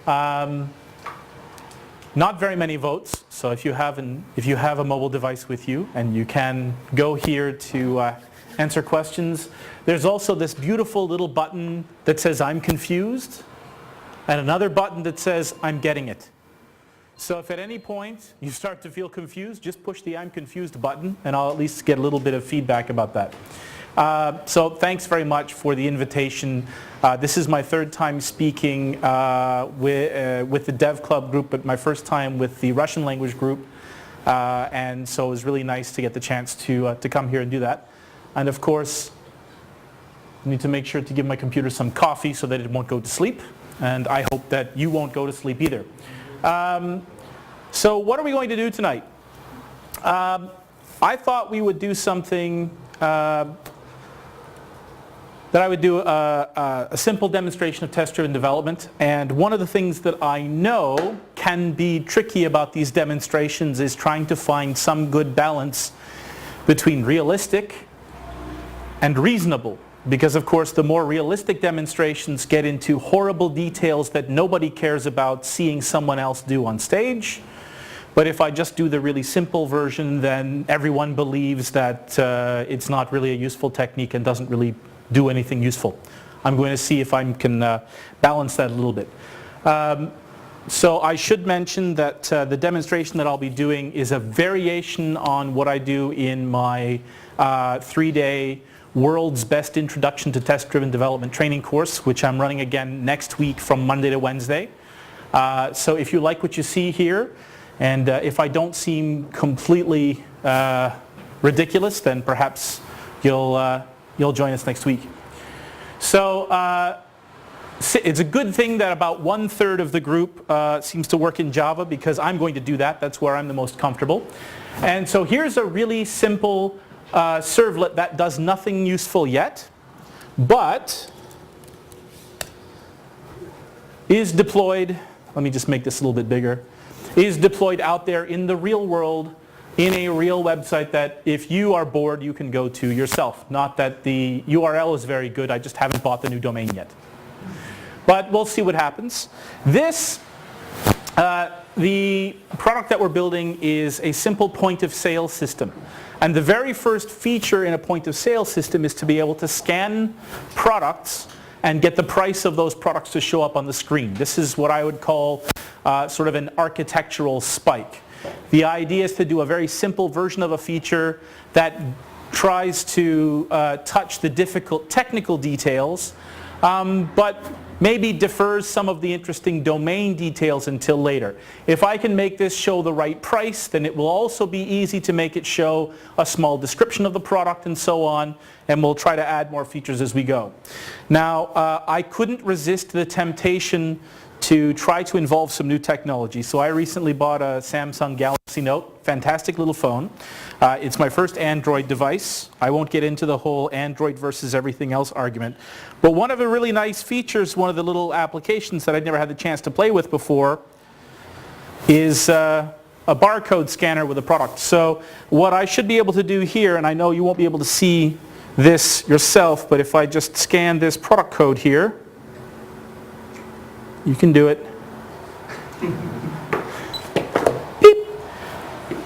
Not very many votes, so if you have a mobile device with you, and you can go here to answer questions. There's also this beautiful little button that says I'm confused, and another button that says I'm getting it. So if at any point you start to feel confused, just push the I'm confused button, and I'll at least get a little bit of feedback about that. So thanks very much for the invitation. This is my third time speaking with the Dev Club group, but my first time with the Russian language group. And so it was really nice to get the chance to come here and do that. And of course, I need to make sure to give my computer some coffee so that it won't go to sleep. And I hope that you won't go to sleep either. So what are we going to do tonight? I thought we would do something that I would do a simple demonstration of test-driven development. And one of the things that I know can be tricky about these demonstrations is trying to find some good balance between realistic and reasonable. Because of course the more realistic demonstrations get into horrible details that nobody cares about seeing someone else do on stage. But if I just do the really simple version, then everyone believes that it's not really a useful technique and doesn't really do anything useful. I'm going to see if I can balance that a little bit. So I should mention that the demonstration that I'll be doing is a variation on what I do in my 3-day World's Best Introduction to Test-Driven Development training course, which I'm running again next week from Monday to Wednesday. So if you like what you see here, and if I don't seem completely ridiculous, then perhaps you'll join us next week. So it's a good thing that about 1/3 of the group seems to work in Java, because I'm going to do that. That's where I'm the most comfortable. And so here's a really simple servlet that does nothing useful yet, but is deployed, let me just make this a little bit bigger, is deployed out there in the real world in a real website that if you are bored you can go to yourself. Not that the URL is very good, I just haven't bought the new domain yet. But we'll see what happens. This, the product that we're building is a simple point of sale system. And the very first feature in a point of sale system is to be able to scan products and get the price of those products to show up on the screen. This is what I would call sort of an architectural spike. The idea is to do a very simple version of a feature that tries to touch the difficult technical details, but maybe defers some of the interesting domain details until later. If I can make this show the right price, then it will also be easy to make it show a small description of the product and so on, and we'll try to add more features as we go. Now, I couldn't resist the temptation to try to involve some new technology. So I recently bought a Samsung Galaxy Note, fantastic little phone. It's my first Android device. I won't get into the whole Android versus everything else argument. But one of the really nice features, one of the little applications that I'd never had the chance to play with before, is a barcode scanner with a product. So what I should be able to do here, and I know you won't be able to see this yourself, but if I just scan this product code here, you can do it. Beep.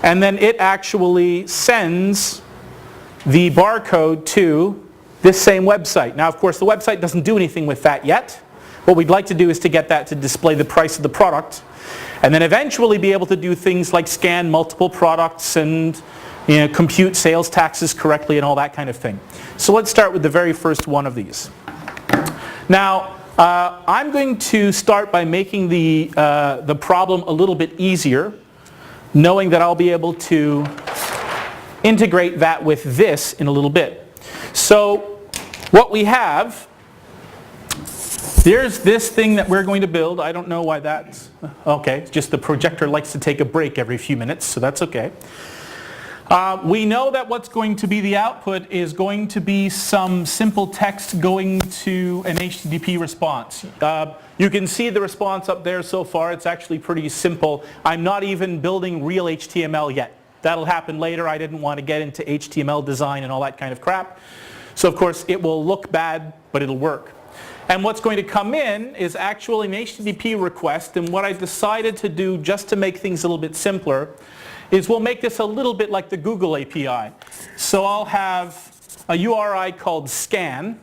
And then it actually sends the barcode to this same website. Now, of course, the website doesn't do anything with that yet. What we'd like to do is to get that to display the price of the product, and then eventually be able to do things like scan multiple products and compute sales taxes correctly and all that kind of thing. So let's start with the very first one of these. Now, I'm going to start by making the problem a little bit easier, knowing that I'll be able to integrate that with this in a little bit. So what we have, there's this thing that we're going to build. I don't know why that's, okay, it's just the projector likes to take a break every few minutes, so that's okay. We know that what's going to be the output is going to be some simple text going to an HTTP response. You can see the response up there so far. It's actually pretty simple. I'm not even building real HTML yet. That'll happen later. I didn't want to get into HTML design and all that kind of crap. So of course it will look bad, but it'll work. And what's going to come in is actually an HTTP request, and what I decided to do just to make things a little bit simpler is we'll make this a little bit like the Google API. So I'll have a URI called scan.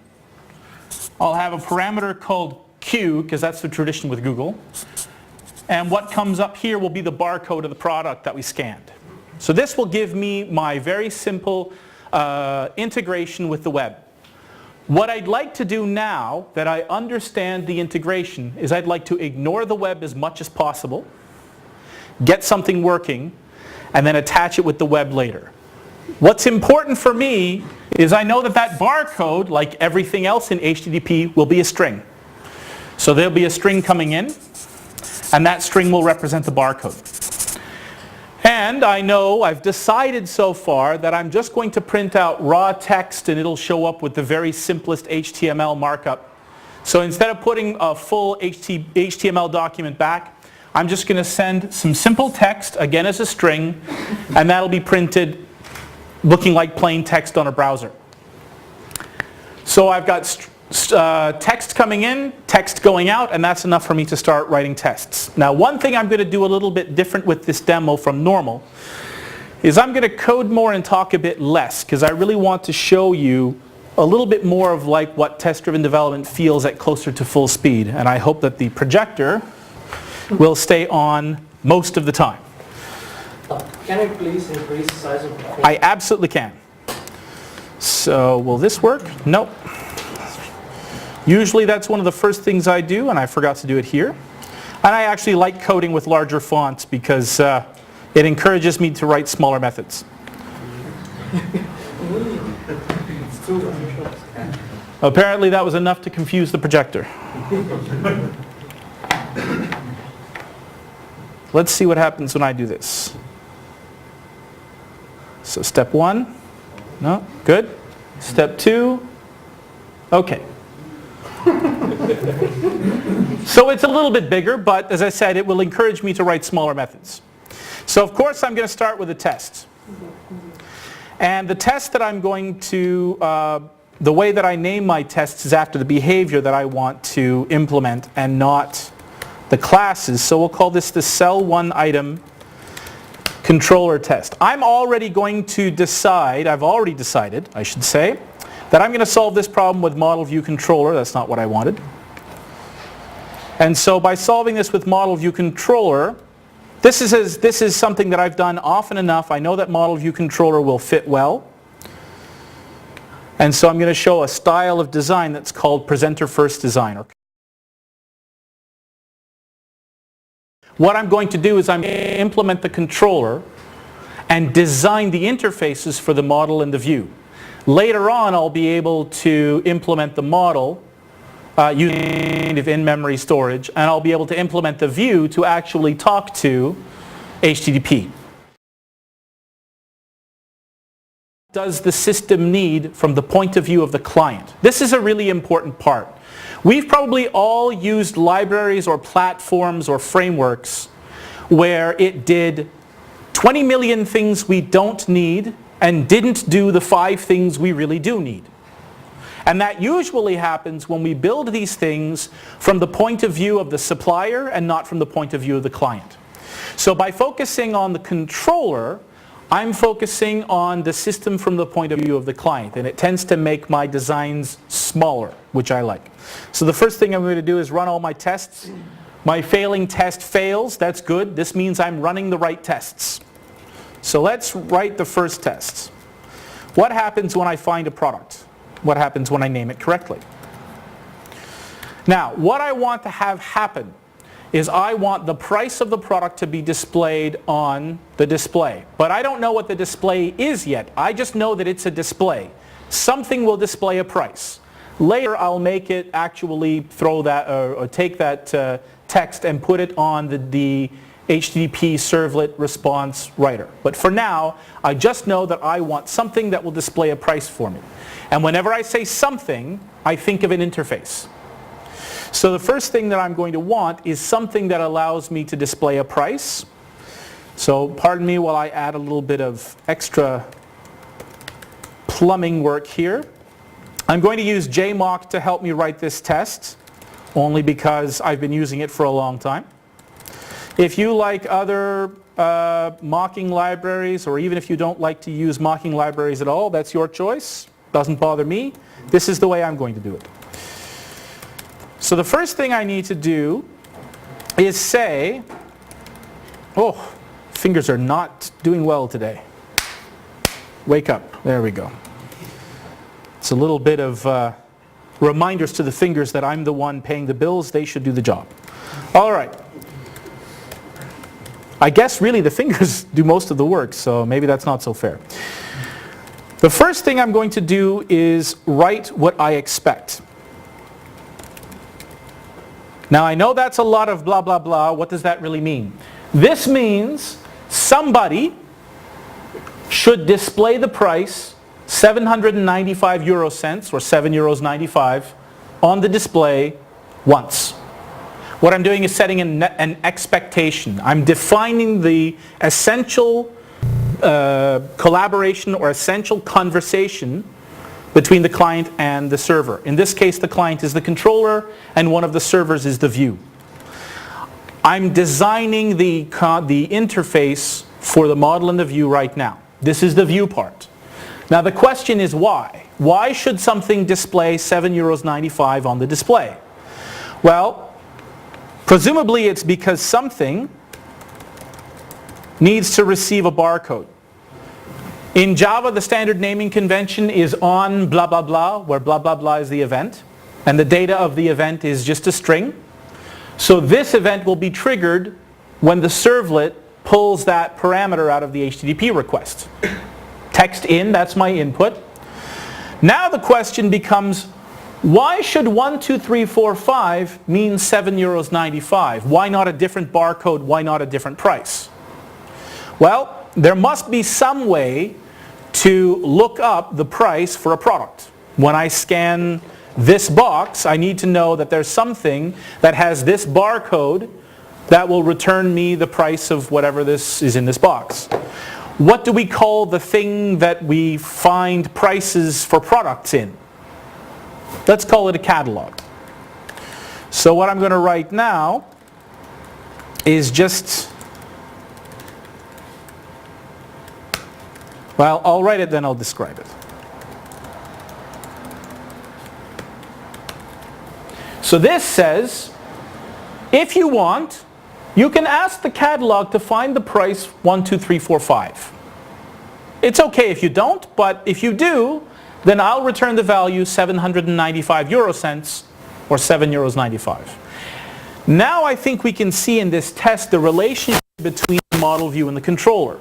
I'll have a parameter called Q, because that's the tradition with Google. And what comes up here will be the barcode of the product that we scanned. So this will give me my very simple integration with the web. What I'd like to do now that I understand the integration is I'd like to ignore the web as much as possible, get something working, and then attach it with the web later. What's important for me is I know that that barcode, like everything else in HTTP, will be a string. So there'll be a string coming in, and that string will represent the barcode. And I know, I've decided so far that I'm just going to print out raw text and it'll show up with the very simplest HTML markup. So instead of putting a full HTML document back, I'm just going to send some simple text, again as a string, and that'll be printed looking like plain text on a browser. So I've got text coming in, text going out, and that's enough for me to start writing tests. Now, one thing I'm going to do a little bit different with this demo from normal is I'm going to code more and talk a bit less, because I really want to show you a little bit more of like what test-driven development feels at closer to full speed. And I hope that the projector will stay on most of the time. Can I please increase the size of the font? I absolutely can. So will this work? Nope. Usually that's one of the first things I do, and I forgot to do it here. And I actually like coding with larger fonts because it encourages me to write smaller methods. Apparently that was enough to confuse the projector. Let's see what happens when I do this. So step 1, no, good. Step 2, okay. So it's a little bit bigger, but as I said, it will encourage me to write smaller methods. So of course I'm going to start with a test. And the test that I'm going to, the way that I name my tests is after the behavior that I want to implement and not the classes. So we'll call this the cell one item controller test. I'm already going to decide, I've already decided, I should say, that I'm going to solve this problem with model view controller. That's not what I wanted. And so by solving this with model view controller, this is something that I've done often enough. I know that model view controller will fit well. And so I'm going to show a style of design that's called presenter first design. What I'm going to do is I'm going to implement the controller and design the interfaces for the model and the view. Later on, I'll be able to implement the model using in-memory storage, and I'll be able to implement the view to actually talk to HTTP. Does the system need from the point of view of the client? This is a really important part. We've probably all used libraries or platforms or frameworks where it did 20 million things we don't need and didn't do the 5 things we really do need. And that usually happens when we build these things from the point of view of the supplier and not from the point of view of the client. So by focusing on the controller, I'm focusing on the system from the point of view of the client, and it tends to make my designs smaller, which I like. So the first thing I'm going to do is run all my tests. My failing test fails. That's good. This means I'm running the right tests. So let's write the first test. What happens when I find a product? What happens when I name it correctly? Now, what I want to have happen is I want the price of the product to be displayed on the display. But I don't know what the display is yet. I just know that it's a display. Something will display a price. Later I'll make it actually throw that or take that text and put it on the HTTP servlet response writer. But for now, I just know that I want something that will display a price for me. And whenever I say something, I think of an interface. So the first thing that I'm going to want is something that allows me to display a price. So pardon me while I add a little bit of extra plumbing work here. I'm going to use JMock to help me write this test, only because I've been using it for a long time. If you like other mocking libraries, or even if you don't like to use mocking libraries at all, that's your choice. Doesn't bother me. This is the way I'm going to do it. So the first thing I need to do is say, oh, fingers are not doing well today. Wake up. There we go. It's a little bit of reminders to the fingers that I'm the one paying the bills. They should do the job. All right. I guess really the fingers do most of the work, so maybe that's not so fair. The first thing I'm going to do is write what I expect. Now I know that's a lot of blah blah blah. What does that really mean? This means somebody should display the price 795 euro cents, or 7.95 euros, on the display once. What I'm doing is setting an expectation. I'm defining the essential collaboration or essential conversation between the client and the server. In this case, the client is the controller and one of the servers is the view. I'm designing the interface for the model and the view right now. This is the view part. Now the question is why? Why should something display 7.95 euros on the display? Well, presumably it's because something needs to receive a barcode. In Java, the standard naming convention is on blah blah blah, where blah blah blah is the event, and the data of the event is just a string. So this event will be triggered when the servlet pulls that parameter out of the HTTP request. Text in, that's my input. Now the question becomes, why should 1, 2, 3, 4, 5 mean 7.95 euros? Why not a different barcode? Why not a different price? Well, there must be some way to look up the price for a product. When I scan this box, I need to know that there's something that has this barcode that will return me the price of whatever this is in this box. What do we call the thing that we find prices for products in? Let's call it a catalog. So what I'm going to write now is just, well, I'll write it, then I'll describe it. So this says, if you want, you can ask the catalog to find the price 1, 2, 3, 4, 5. It's okay if you don't, but if you do, then I'll return the value 795 euro cents, or 7.95 euros. Now I think we can see in this test the relationship between the model view and the controller.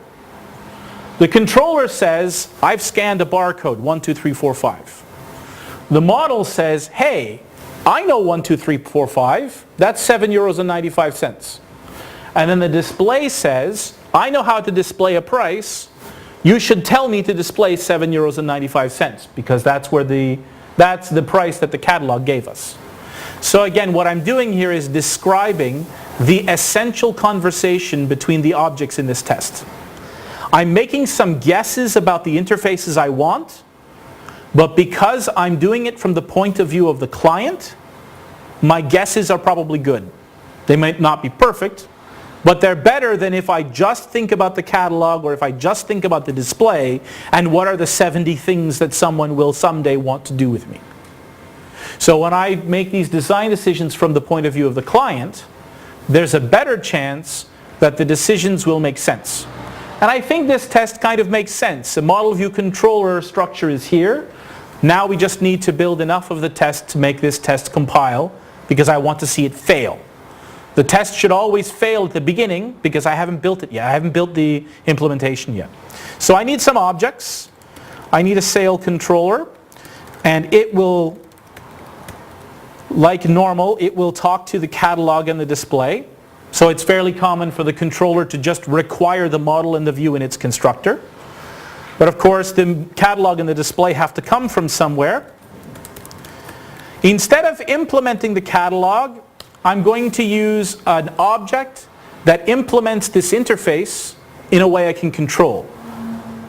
The controller says, I've scanned a barcode, 1, 2, 3, 4, 5. The model says, hey, I know 1, 2, 3, 4, 5. That's 7.95 euros. And then the display says, I know how to display a price. You should tell me to display 7.95 euros, because that's the price that the catalog gave us. So again, what I'm doing here is describing the essential conversation between the objects in this test. I'm making some guesses about the interfaces I want, but because I'm doing it from the point of view of the client, my guesses are probably good. They might not be perfect, but they're better than if I just think about the catalog, or if I just think about the display and what are the 70 things that someone will someday want to do with me. So when I make these design decisions from the point of view of the client, there's a better chance that the decisions will make sense. And I think this test kind of makes sense. The model view controller structure is here. Now we just need to build enough of the test to make this test compile, because I want to see it fail. The test should always fail at the beginning because I haven't built it yet. I haven't built the implementation yet. So I need some objects. I need a sale controller, and it will, like normal, it will talk to the catalog and the display. So it's fairly common for the controller to just require the model and the view in its constructor. But of course, the catalog and the display have to come from somewhere. Instead of implementing the catalog, I'm going to use an object that implements this interface in a way I can control.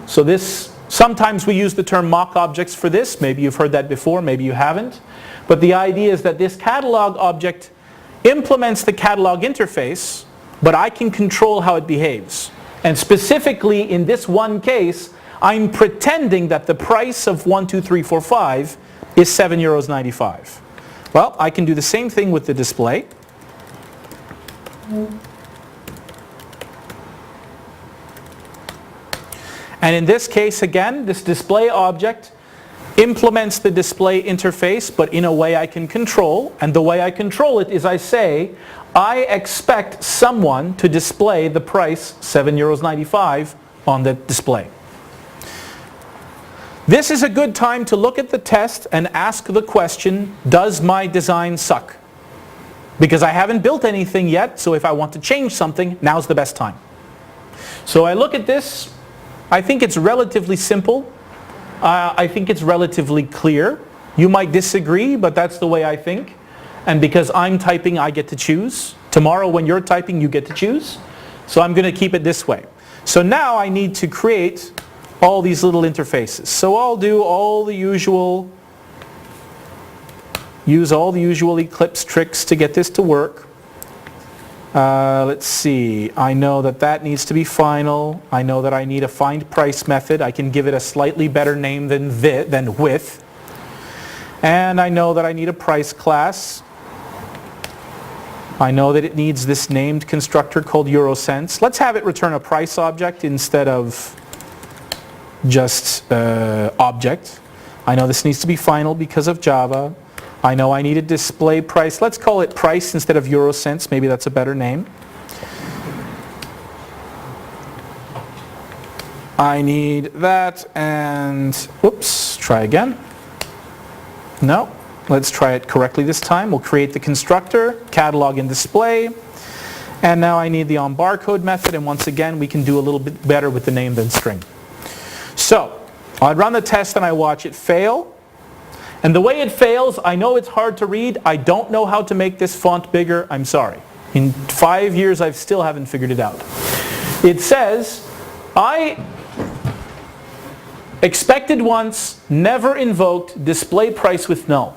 So this Sometimes we use the term mock objects for this. Maybe you've heard that before, maybe you haven't. But the idea is that this catalog object implements the catalog interface, but I can control how it behaves. And specifically in this one case, I'm pretending that the price of 1, 2, 3, 4, 5 is €7.95. Well, I can do the same thing with the display. And in this case, again, this display object implements the display interface, but in a way I can control. And the way I control it is I say, I expect someone to display the price, €7.95, on the display. This is a good time to look at the test and ask the question, does my design suck? Because I haven't built anything yet, so if I want to change something, now's the best time. So I look at this. I think it's relatively simple. I think it's relatively clear. You might disagree, but that's the way I think. And because I'm typing, I get to choose. Tomorrow when you're typing, you get to choose. So I'm going to keep it this way. So now I need to create all these little interfaces. So I'll do all the usual, use all the usual Eclipse tricks to get this to work. Let's see, I know that that needs to be final. I know that I need a find price method. I can give it a slightly better name than with. And I know that I need a price class. I know that it needs this named constructor called Eurocents. Let's have it return a price object instead of just object. I know this needs to be final because of Java. I know I need a display price. Let's call it price instead of Eurocents. Maybe that's a better name. I need that and, whoops, try again. No, let's try it correctly this time. We'll create the constructor, catalog and display. And now I need the onBarcode method, and once again we can do a little bit better with the name than string. So, I'd run the test and I watch it fail. And the way it fails, I know it's hard to read. I don't know how to make this font bigger. I'm sorry. In 5 years, I still haven't figured it out. It says, I expected once, never invoked display price with null.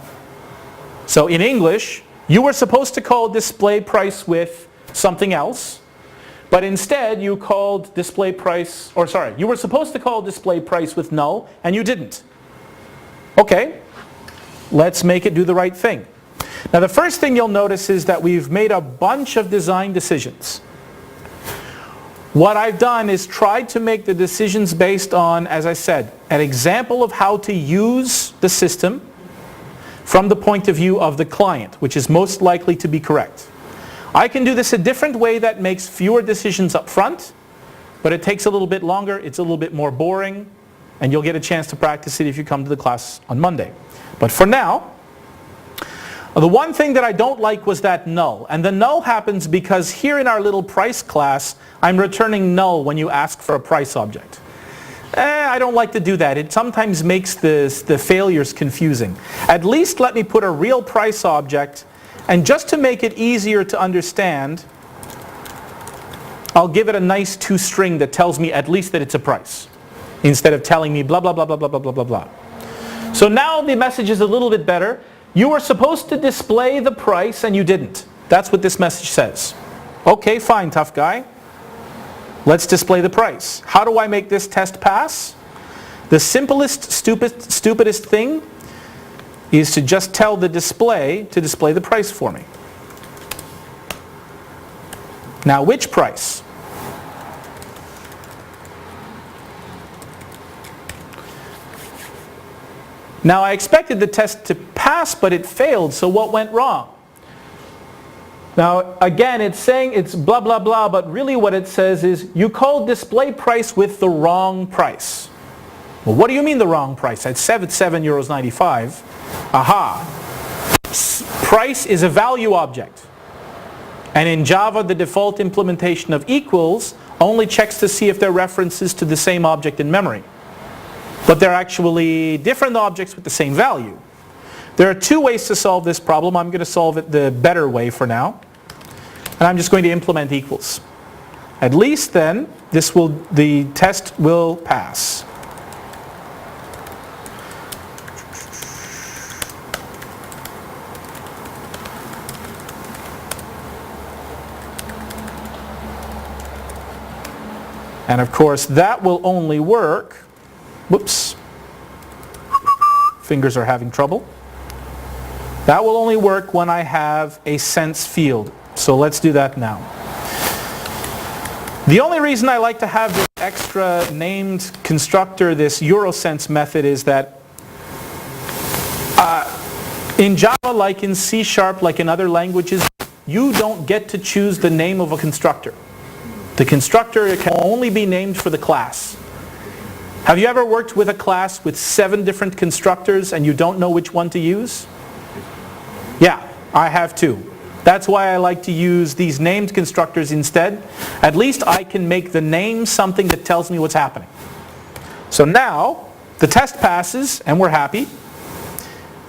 So in English, you were supposed to call display price with something else, but instead you called display price, or sorry, you were supposed to call display price with null, and you didn't. Okay. Let's make it do the right thing. Now the first thing you'll notice is that we've made a bunch of design decisions. What I've done is tried to make the decisions based on, as I said, an example of how to use the system from the point of view of the client, which is most likely to be correct. I can do this a different way that makes fewer decisions up front, but it takes a little bit longer, it's a little bit more boring, and you'll get a chance to practice it if you come to the class on Monday. But for now, the one thing that I don't like was that null. And the null happens because here in our little price class, I'm returning null when you ask for a price object. I don't like to do that. It sometimes makes the failures confusing. At least let me put a real price object, and just to make it easier to understand, I'll give it a nice toString that tells me at least that it's a price, instead of telling me blah, blah, blah, blah, blah, blah, blah, blah, blah. So now the message is a little bit better. You were supposed to display the price and you didn't. That's what this message says. Okay, fine, tough guy. Let's display the price. How do I make this test pass? The simplest, stupidest thing is to just tell the display to display the price for me. Now, which price? Now I expected the test to pass, but it failed, so what went wrong? Now again, it's saying it's blah blah blah, but really what it says is you called display price with the wrong price. Well, what do you mean the wrong price? I said it's €7.95. Aha! Price is a value object. And in Java, the default implementation of equals only checks to see if there are references to the same object in memory. But they're actually different objects with the same value. There are two ways to solve this problem. I'm going to solve it the better way for now. And I'm just going to implement equals. At least then, the test will pass. And of course that will only work, whoops, fingers are having trouble. That will only work when I have a sense field. So let's do that now. The only reason I like to have this extra named constructor, this Eurosense method, is that in Java, like in C#, like in other languages, you don't get to choose the name of a constructor. The constructor can only be named for the class. Have you ever worked with a class with 7 different constructors and you don't know which one to use? Yeah, I have too. That's why I like to use these named constructors instead. At least I can make the name something that tells me what's happening. So now, the test passes and we're happy.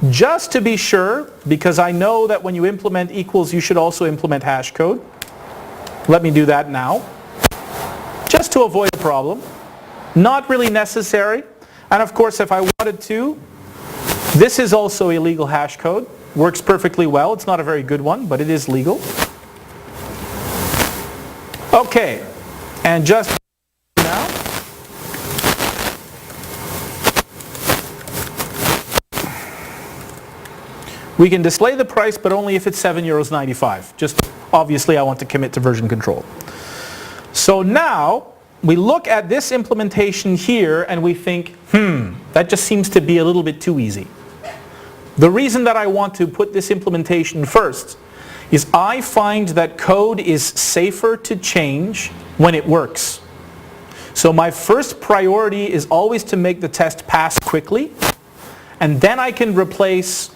Just to be sure, because I know that when you implement equals, you should also implement hash code. Let me do that now. Just to avoid a problem. Not really necessary. And of course, if I wanted to, this is also a legal hash code. Works perfectly well. It's not a very good one, but it is legal. Okay. And just now, we can display the price, but only if it's €7.95. Just obviously I want to commit to version control. So now we look at this implementation here and we think, that just seems to be a little bit too easy. The reason that I want to put this implementation first is I find that code is safer to change when it works. So my first priority is always to make the test pass quickly, and then I can replace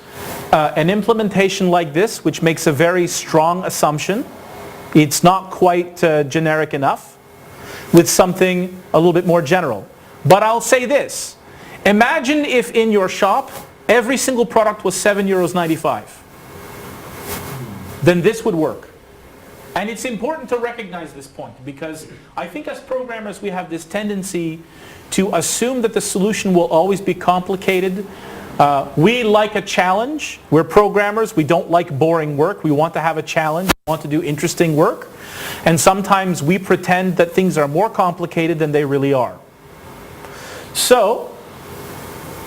an implementation like this, which makes a very strong assumption. It's not quite generic enough, with something a little bit more general. But I'll say this. Imagine if in your shop, every single product was €7.95. Then this would work. And it's important to recognize this point, because I think as programmers we have this tendency to assume that the solution will always be complicated. We like a challenge. We're programmers. We don't like boring work. We want to have a challenge. We want to do interesting work. And sometimes we pretend that things are more complicated than they really are. So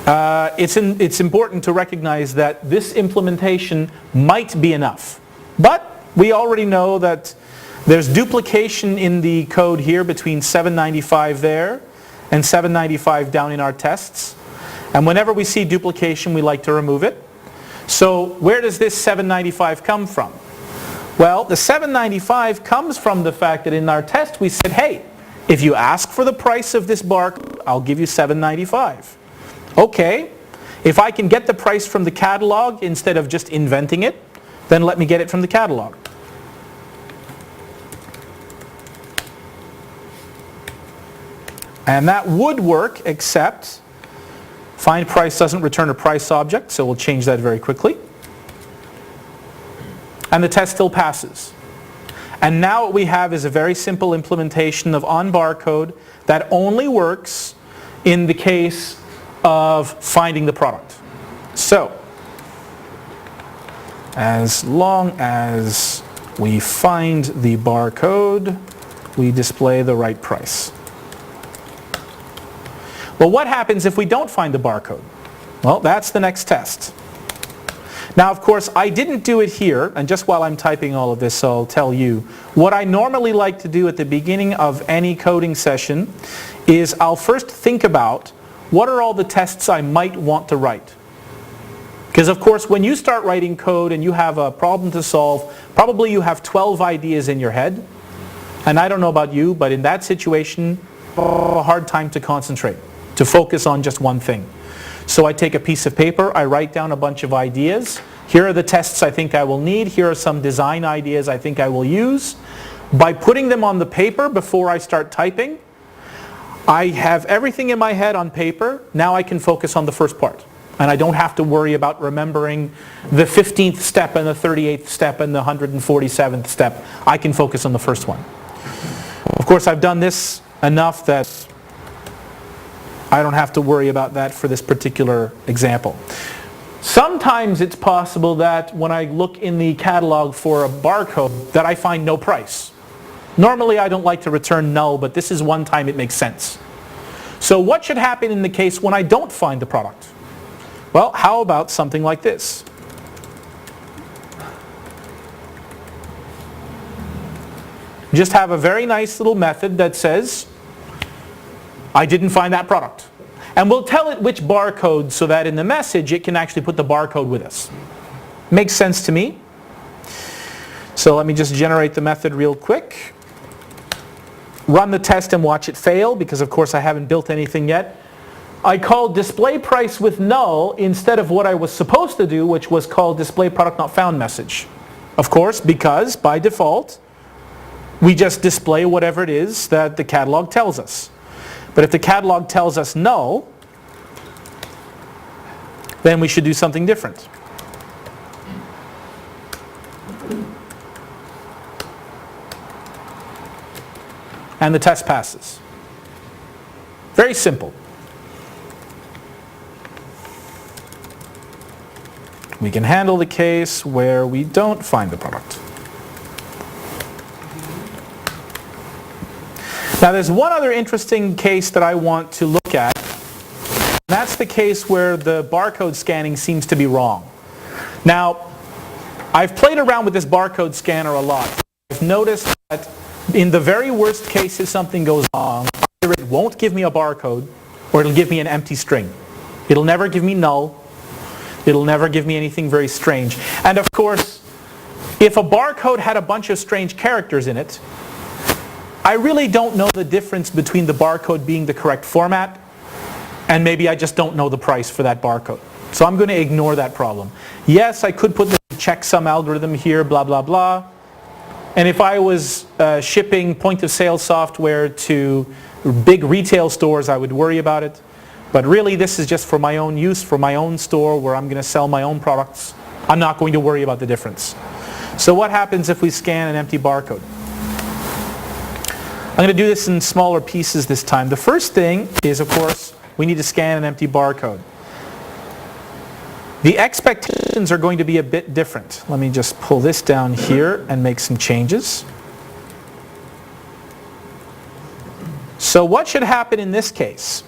it's important to recognize that this implementation might be enough. But we already know that there's duplication in the code here between 795 there and 795 down in our tests. And whenever we see duplication, we like to remove it. So where does this 795 come from? Well, the 795 comes from the fact that in our test we said, hey, if you ask for the price of this bar, I'll give you 795. Okay, if I can get the price from the catalog instead of just inventing it, then let me get it from the catalog. And that would work, except find price doesn't return a price object, so we'll change that very quickly. And the test still passes. And now what we have is a very simple implementation of onBarcode that only works in the case of finding the product. So, as long as we find the barcode, we display the right price. Well, what happens if we don't find the barcode? Well, that's the next test. Now, of course, I didn't do it here, and just while I'm typing all of this, I'll tell you. What I normally like to do at the beginning of any coding session is I'll first think about what are all the tests I might want to write. Because, of course, when you start writing code and you have a problem to solve, probably you have 12 ideas in your head. And I don't know about you, but in that situation, a hard time to concentrate, to focus on just one thing. So I take a piece of paper, I write down a bunch of ideas. Here are the tests I think I will need. Here are some design ideas I think I will use. By putting them on the paper before I start typing, I have everything in my head on paper. Now I can focus on the first part. And I don't have to worry about remembering the 15th step and the 38th step and the 147th step. I can focus on the first one. Of course, I've done this enough that I don't have to worry about that for this particular example. Sometimes it's possible that when I look in the catalog for a barcode that I find no price. Normally I don't like to return null, but this is one time it makes sense. So what should happen in the case when I don't find the product? Well, how about something like this? Just have a very nice little method that says, I didn't find that product. And we'll tell it which barcode so that in the message it can actually put the barcode with us. Makes sense to me. So let me just generate the method real quick. Run the test and watch it fail because of course I haven't built anything yet. I called display price with null instead of what I was supposed to do, which was called display product not found message. Of course, because by default we just display whatever it is that the catalog tells us. But if the catalog tells us no, then we should do something different. And the test passes. Very simple. We can handle the case where we don't find the product. Now there's one other interesting case that I want to look at. That's the case where the barcode scanning seems to be wrong. Now, I've played around with this barcode scanner a lot. I've noticed that in the very worst case if something goes wrong, either it won't give me a barcode or it'll give me an empty string. It'll never give me null. It'll never give me anything very strange. And of course, if a barcode had a bunch of strange characters in it, I really don't know the difference between the barcode being the correct format and maybe I just don't know the price for that barcode. So I'm going to ignore that problem. Yes, I could put the checksum algorithm here, blah, blah, blah. And if I was shipping point-of-sale software to big retail stores, I would worry about it. But really, this is just for my own use, for my own store where I'm going to sell my own products. I'm not going to worry about the difference. So what happens if we scan an empty barcode? I'm going to do this in smaller pieces this time. The first thing is, of course, we need to scan an empty barcode. The expectations are going to be a bit different. Let me just pull this down here and make some changes. So what should happen in this case?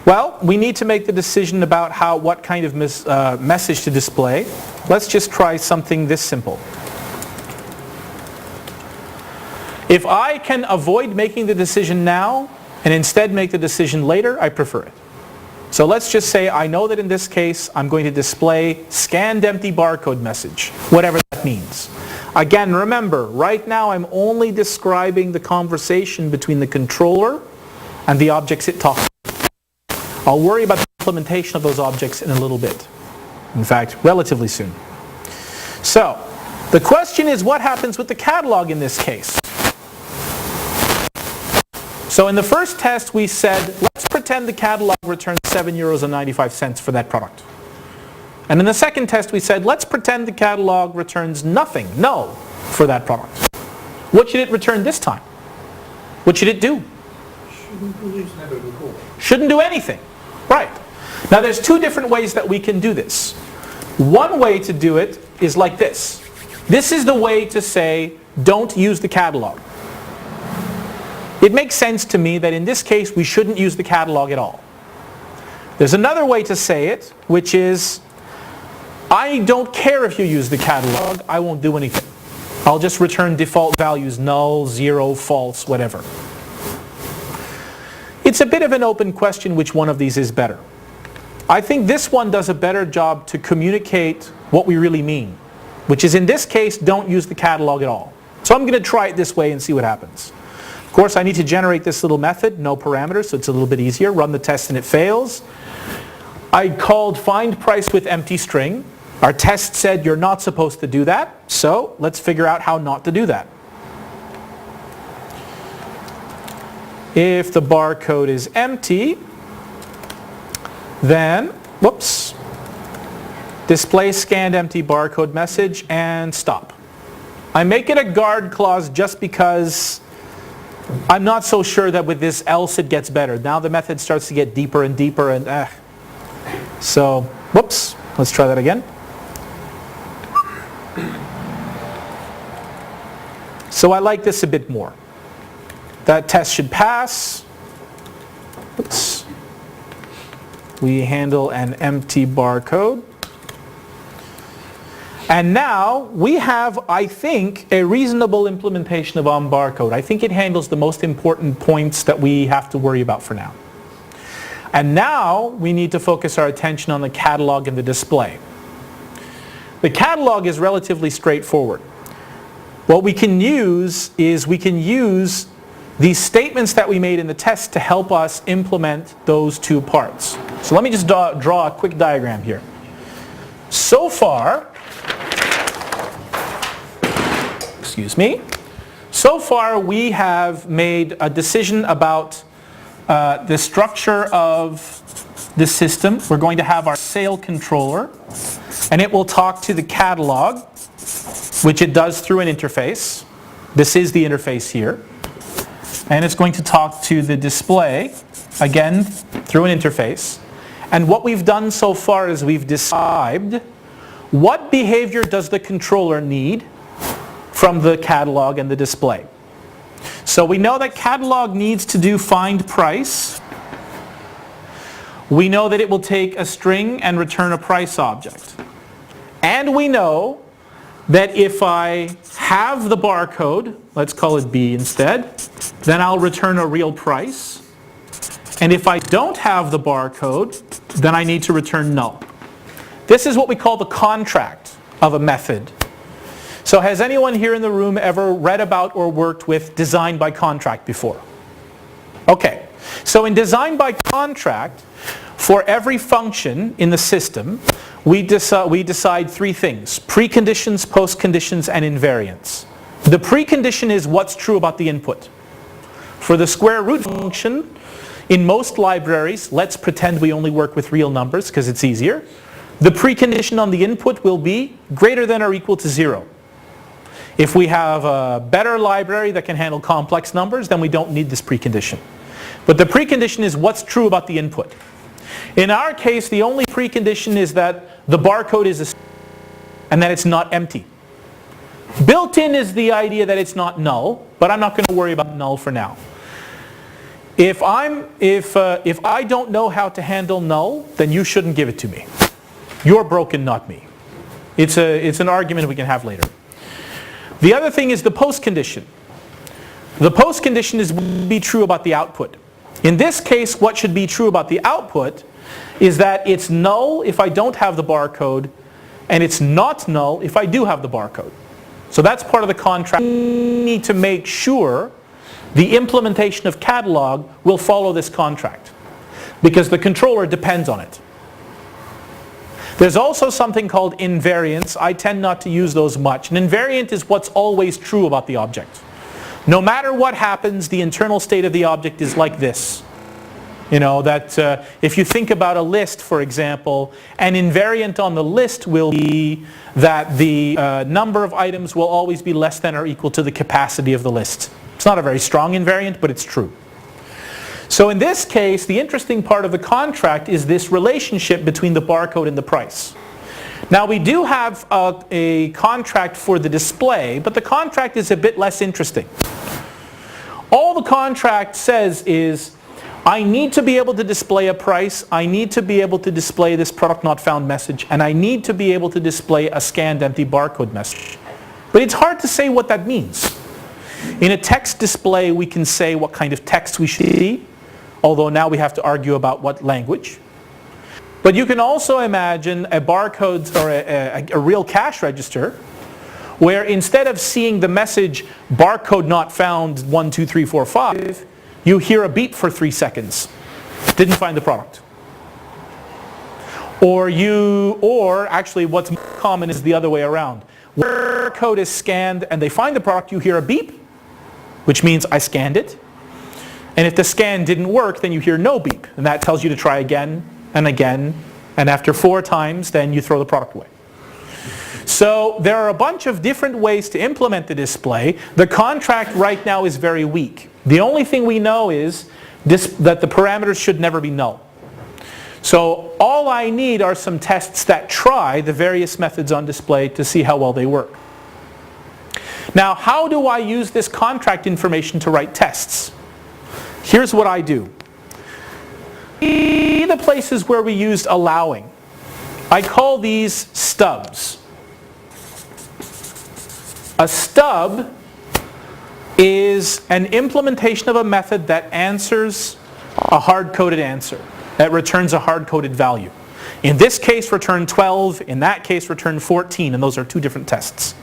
Well, we need to make the decision about what kind of message to display. Let's just try something this simple. If I can avoid making the decision now and instead make the decision later, I prefer it. So let's just say I know that in this case I'm going to display scanned empty barcode message, whatever that means. Again, remember, right now I'm only describing the conversation between the controller and the objects it talks to. I'll worry about the implementation of those objects in a little bit. In fact, relatively soon. So, the question is what happens with the catalog in this case? So in the first test we said, let's pretend the catalog returns €7.95 for that product. And in the second test we said, let's pretend the catalog returns nothing, null, for that product. What should it return this time? What should it do? Shouldn't do anything. Right. Now there's two different ways that we can do this. One way to do it is like this. This is the way to say, don't use the catalog. It makes sense to me that in this case we shouldn't use the catalog at all. There's another way to say it, which is, I don't care if you use the catalog, I won't do anything. I'll just return default values, null, 0, false, whatever. It's a bit of an open question which one of these is better. I think this one does a better job to communicate what we really mean, which is in this case, don't use the catalog at all. So I'm going to try it this way and see what happens. Of course, I need to generate this little method, no parameters, so it's a little bit easier. Run the test and it fails. I called find price with empty string. Our test said you're not supposed to do that, so let's figure out how not to do that. If the barcode is empty, then, whoops, display scanned empty barcode message and stop. I make it a guard clause just because I'm not so sure that with this else it gets better. Now the method starts to get deeper and deeper and So, whoops, let's try that again. So I like this a bit more. That test should pass. Oops. We handle an empty barcode. And now we have, I think, a reasonable implementation of onBarcode. I think it handles the most important points that we have to worry about for now. And now we need to focus our attention on the catalog and the display. The catalog is relatively straightforward. What we can use is we can use these statements that we made in the test to help us implement those two parts. So let me just draw a quick diagram here. So far, so far we have made a decision about the structure of the system. We're going to have our sale controller, and it will talk to the catalog, which it does through an interface. This is the interface here. And it's going to talk to the display, again, through an interface. And what we've done so far is we've described what behavior does the controller need from the catalog and the display. So we know that catalog needs to do find price. We know that it will take a string and return a price object. And we know that if I have the barcode, let's call it B instead, then I'll return a real price. And if I don't have the barcode, then I need to return null. This is what we call the contract of a method. So has anyone here in the room ever read about or worked with design by contract before? Okay. So in design by contract, for every function in the system, we decide three things: preconditions, postconditions, and invariance. The precondition is what's true about the input. For the square root function, in most libraries, let's pretend we only work with real numbers because it's easier. The precondition on the input will be greater than or equal to 0. If we have a better library that can handle complex numbers, then we don't need this precondition. But the precondition is what's true about the input. In our case, the only precondition is that the barcode is and that it's not empty. Built in is the idea that it's not null, but I'm not going to worry about null for now. If I don't know how to handle null, then you shouldn't give it to me. You're broken, not me. It's an argument we can have later. The other thing is the postcondition. The postcondition is be true about the output. In this case, what should be true about the output is that it's null if I don't have the barcode, and it's not null if I do have the barcode. So that's part of the contract. We need to make sure the implementation of catalog will follow this contract, because the controller depends on it. There's also something called invariance. I tend not to use those much. An invariant is what's always true about the object. No matter what happens, the internal state of the object is like this. You know, that if you think about a list, for example, an invariant on the list will be that the number of items will always be less than or equal to the capacity of the list. It's not a very strong invariant, but it's true. So in this case, the interesting part of the contract is this relationship between the barcode and the price. Now we do have a contract for the display, but the contract is a bit less interesting. All the contract says is, I need to be able to display a price, I need to be able to display this product not found message, and I need to be able to display a scanned empty barcode message. But it's hard to say what that means. In a text display, we can say what kind of text we should see, although now we have to argue about what language. But you can also imagine a barcode or a real cash register where instead of seeing the message barcode not found 1, 2, 3, 4, 5, you hear a beep for 3 seconds. Didn't find the product. Or actually what's more common is the other way around. Where barcode is scanned and they find the product, you hear a beep, which means I scanned it. And if the scan didn't work, then you hear no beep. And that tells you to try again and again. And after 4 times, then you throw the product away. So there are a bunch of different ways to implement the display. The contract right now is very weak. The only thing we know is that the parameters should never be null. So all I need are some tests that try the various methods on display to see how well they work. Now, how do I use this contract information to write tests? Here's what I do. The places where we used allowing, I call these stubs. A stub is an implementation of a method that answers a hard-coded answer, that returns a hard-coded value. In this case, return 12. In that case, return 14. And those are two different tests.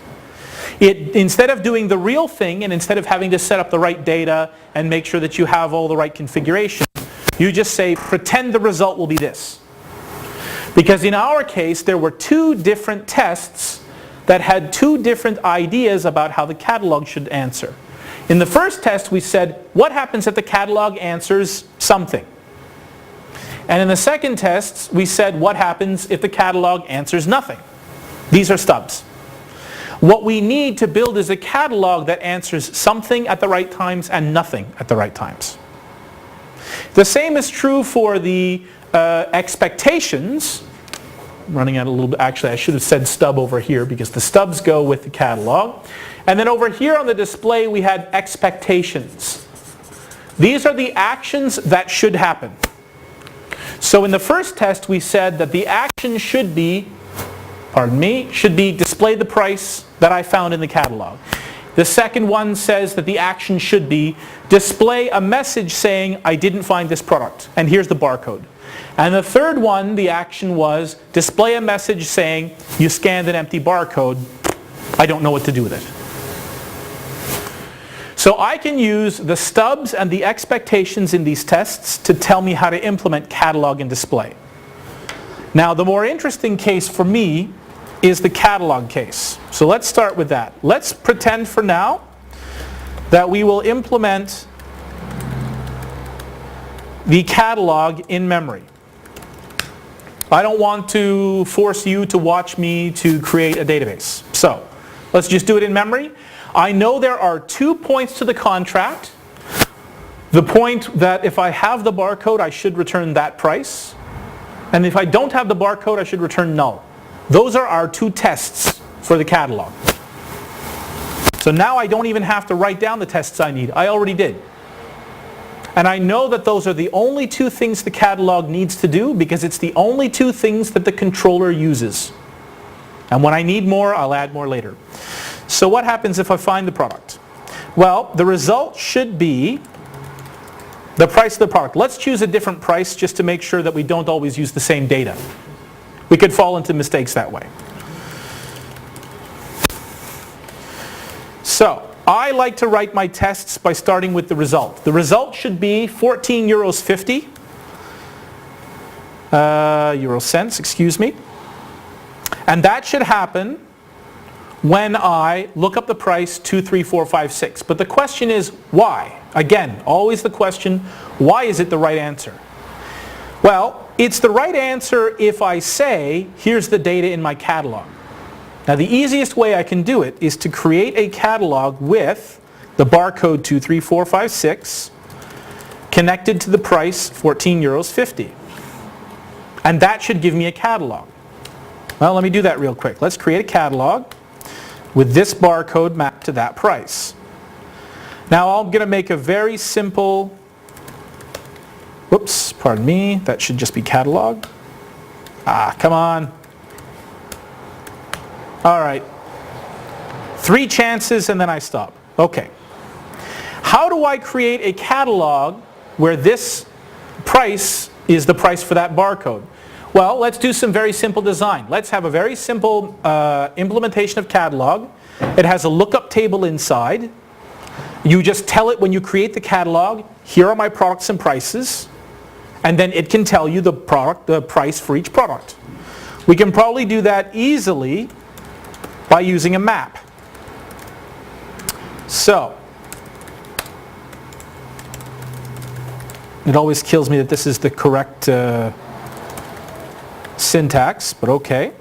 Instead of doing the real thing, and instead of having to set up the right data and make sure that you have all the right configuration, you just say, pretend the result will be this. Because in our case, there were two different tests that had two different ideas about how the catalog should answer. In the first test, we said, what happens if the catalog answers something? And in the second test, we said, what happens if the catalog answers nothing? These are stubs. What we need to build is a catalog that answers something at the right times and nothing at the right times. The same is true for the expectations. I'm running out a little bit. Actually, I should have said stub over here because the stubs go with the catalog. And then over here on the display, we had expectations. These are the actions that should happen. So in the first test, we said that the action should be display the price that I found in the catalog. The second one says that the action should be display a message saying, I didn't find this product, and here's the barcode. And the third one, the action was display a message saying, you scanned an empty barcode, I don't know what to do with it. So I can use the stubs and the expectations in these tests to tell me how to implement catalog and display. Now, the more interesting case for me is the catalog case. So let's start with that. Let's pretend for now that we will implement the catalog in memory. I don't want to force you to watch me to create a database. So let's just do it in memory. I know there are 2 points to the contract. The point that if I have the barcode, I should return that price. And if I don't have the barcode, I should return null. Those are our two tests for the catalog. So now I don't even have to write down the tests I need. I already did. And I know that those are the only two things the catalog needs to do because it's the only two things that the controller uses. And when I need more, I'll add more later. So what happens if I find the product? Well, the result should be the price of the product. Let's choose a different price just to make sure that we don't always use the same data. We could fall into mistakes that way. So I like to write my tests by starting with the result. The result should be 14 euros 50. Euro cents, excuse me. And that should happen when I look up the price 23456. But the question is why? Again, always the question, why is it the right answer? Well, it's the right answer if I say, here's the data in my catalog. Now the easiest way I can do it is to create a catalog with the barcode 23456 connected to the price 14 euros 50. And that should give me a catalog. Well, let me do that real quick. Let's create a catalog with this barcode mapped to that price. Now I'm going to make a very simple, whoops, pardon me, that should just be catalog. Come on. All right. 3 chances and then I stop. Okay. How do I create a catalog where this price is the price for that barcode? Well, let's do some very simple design. Let's have a very simple implementation of catalog. It has a lookup table inside. You just tell it when you create the catalog, here are my products and prices, and then it can tell you the price for each product. We can probably do that easily by using a map. So, it always kills me that this is the correct syntax, but okay.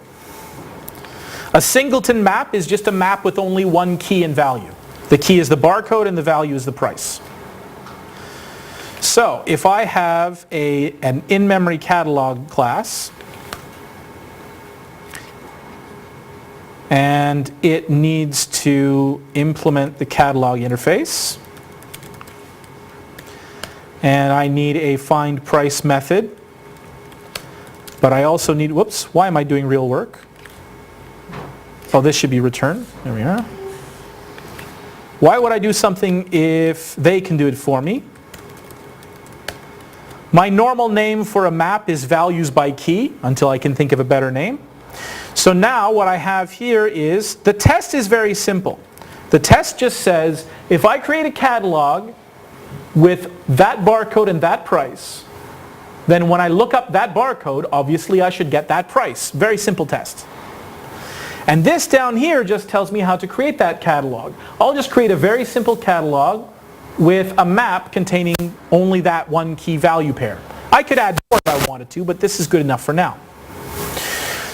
A singleton map is just a map with only one key and value. The key is the barcode and the value is the price. So if I have an in-memory catalog class, and it needs to implement the catalog interface. And I need a find price method, but I also need, whoops, why am I doing real work? Oh, this should be return. There we are. Why would I do something if they can do it for me? My normal name for a map is values by key until I can think of a better name. So now what I have here is, the test is very simple. The test just says, if I create a catalog with that barcode and that price, then when I look up that barcode, obviously I should get that price. Very simple test. And this down here just tells me how to create that catalog. I'll just create a very simple catalog with a map containing only that one key value pair. I could add more if I wanted to, but this is good enough for now.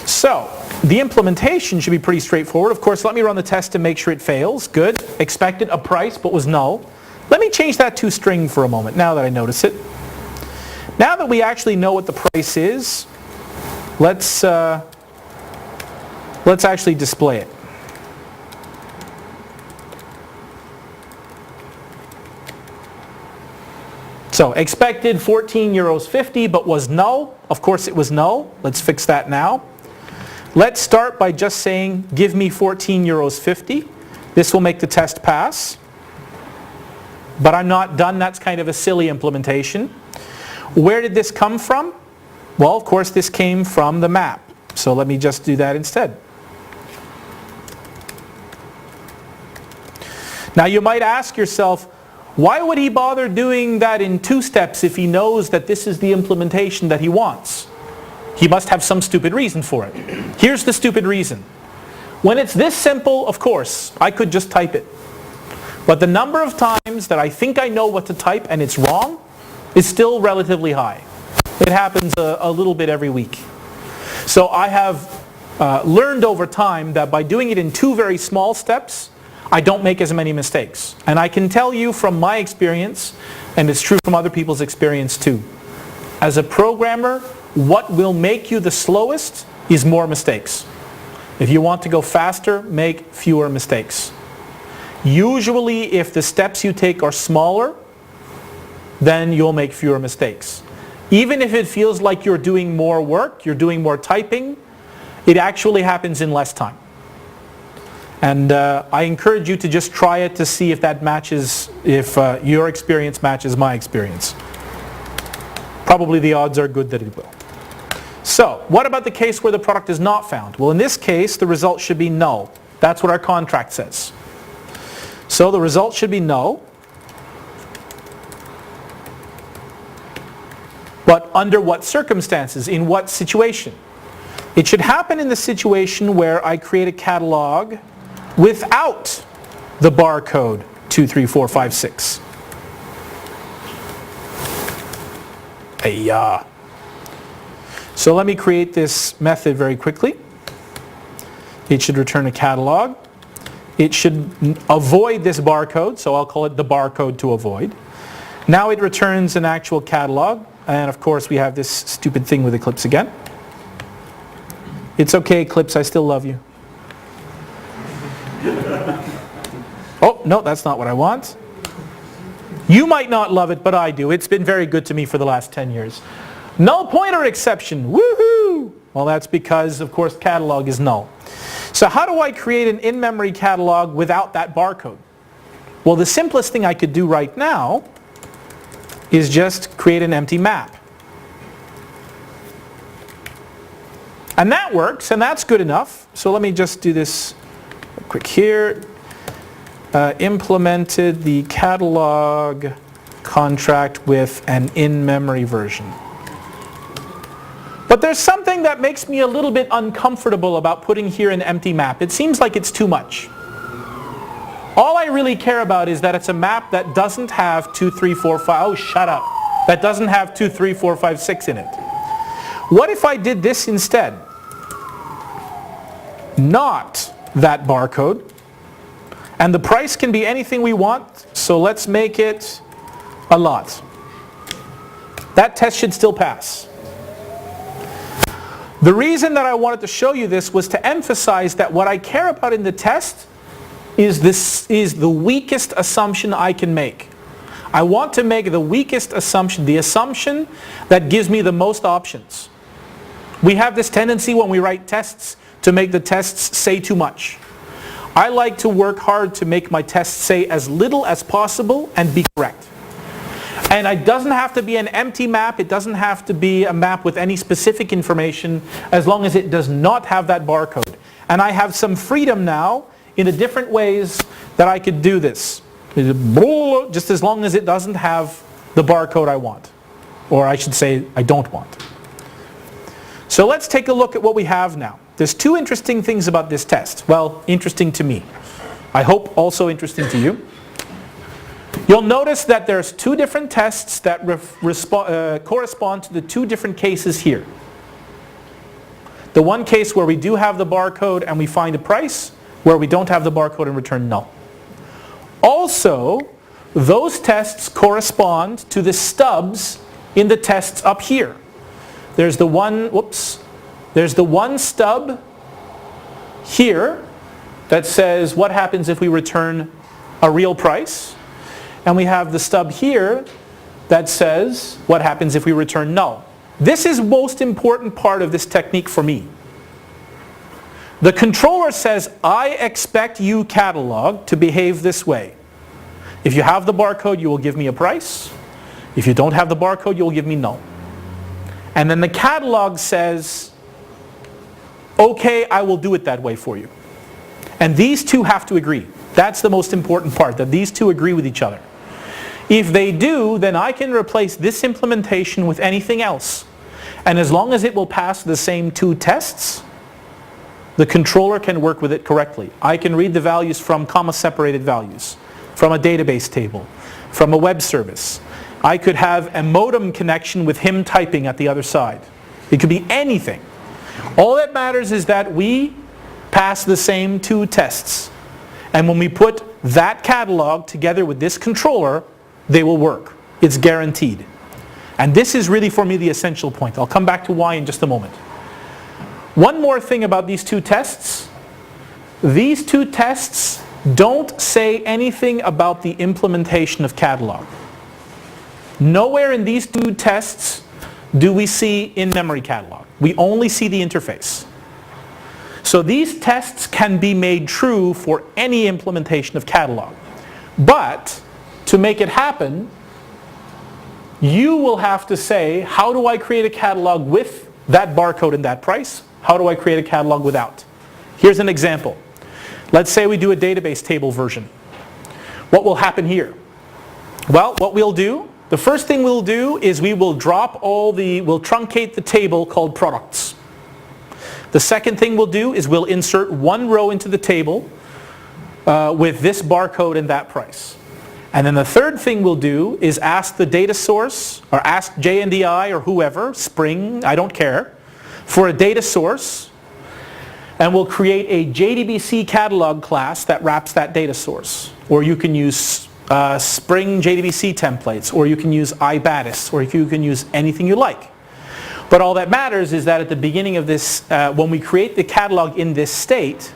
So the implementation should be pretty straightforward. Of course, let me run the test to make sure it fails. Good. Expected a price but was null. Let me change that to string for a moment now that I notice it. Now that we actually know what the price is, let's actually display it. So expected 14 euros 50, but was null. Of course it was null. Let's fix that now. Let's start by just saying, give me 14 euros 50. This will make the test pass. But I'm not done. That's kind of a silly implementation. Where did this come from? Well, of course, this came from the map. So let me just do that instead. Now you might ask yourself, why would he bother doing that in 2 steps if he knows that this is the implementation that he wants? He must have some stupid reason for it. Here's the stupid reason. When it's this simple, of course, I could just type it. But the number of times that I think I know what to type and it's wrong is still relatively high. It happens a little bit every week. So I have learned over time that by doing it in 2 very small steps, I don't make as many mistakes. And I can tell you from my experience, and it's true from other people's experience too, as a programmer, what will make you the slowest is more mistakes. If you want to go faster, make fewer mistakes. Usually, if the steps you take are smaller, then you'll make fewer mistakes. Even if it feels like you're doing more work, you're doing more typing, it actually happens in less time. And I encourage you to just try it to see if that matches, if your experience matches my experience. Probably the odds are good that it will. So, what about the case where the product is not found? Well, in this case, the result should be null. That's what our contract says. So the result should be null. But under what circumstances? In what situation? It should happen in the situation where I create a catalog without the barcode 23456. So let me create this method very quickly. It should return a catalog. It should avoid this barcode, so I'll call it the barcode to avoid. Now it returns an actual catalog, and of course we have this stupid thing with Eclipse again. It's okay, Eclipse, I still love you. Oh, no, that's not what I want. You might not love it, but I do. It's been very good to me for the last 10 years. Null pointer exception, woohoo! Well, that's because, of course, catalog is null. So how do I create an in-memory catalog without that barcode? Well, the simplest thing I could do right now is just create an empty map. And that works, and that's good enough. So let me just do this quick here. Implemented the catalog contract with an in-memory version. But there's something that makes me a little bit uncomfortable about putting here an empty map. It seems like it's too much. All I really care about is that it's a map that doesn't have 2, 3, 4, 5, oh shut up, that doesn't have 2, 3, 4, 5, 6 in it. What if I did this instead? Not that barcode. And the price can be anything we want, so let's make it a lot. That test should still pass. The reason that I wanted to show you this was to emphasize that what I care about in the test is the weakest assumption I can make. I want to make the weakest assumption, the assumption that gives me the most options. We have this tendency when we write tests to make the tests say too much. I like to work hard to make my tests say as little as possible and be correct. And it doesn't have to be an empty map, it doesn't have to be a map with any specific information, as long as it does not have that barcode. And I have some freedom now in the different ways that I could do this. Just as long as it doesn't have the barcode I want. Or I should say, I don't want. So let's take a look at what we have now. There's two interesting things about this test. Well, interesting to me. I hope also interesting to you. You'll notice that there's two different tests that correspond to the two different cases here. The one case where we do have the barcode and we find a price, where we don't have the barcode and return null. Also, those tests correspond to the stubs in the tests up here. There's the one stub here that says what happens if we return a real price. And we have the stub here that says what happens if we return null. This is the most important part of this technique for me. The controller says, I expect you catalog to behave this way. If you have the barcode, you will give me a price. If you don't have the barcode, you will give me null. And then the catalog says, okay, I will do it that way for you. And these two have to agree. That's the most important part, that these two agree with each other. If they do, then I can replace this implementation with anything else. And as long as it will pass the same two tests, the controller can work with it correctly. I can read the values from comma-separated values, from a database table, from a web service. I could have a modem connection with him typing at the other side. It could be anything. All that matters is that we pass the same two tests. And when we put that catalog together with this controller, they will work. It's guaranteed. And this is really for me the essential point. I'll come back to why in just a moment. One more thing about these two tests. These two tests don't say anything about the implementation of catalog. Nowhere in these two tests do we see in-memory catalog. We only see the interface. So these tests can be made true for any implementation of catalog. But to make it happen, you will have to say, how do I create a catalog with that barcode and that price? How do I create a catalog without? Here's an example. Let's say we do a database table version. What will happen here? Well, what we'll do, the first thing we'll do is we will we'll truncate the table called products. The second thing we'll do is we'll insert one row into the table with this barcode and that price. And then the third thing we'll do is ask the data source, or ask JNDI or whoever, Spring, I don't care, for a data source, and we'll create a JDBC catalog class that wraps that data source. Or you can use Spring JDBC templates, or you can use iBatis, or you can use anything you like. But all that matters is that at the beginning of this, when we create the catalog in this state,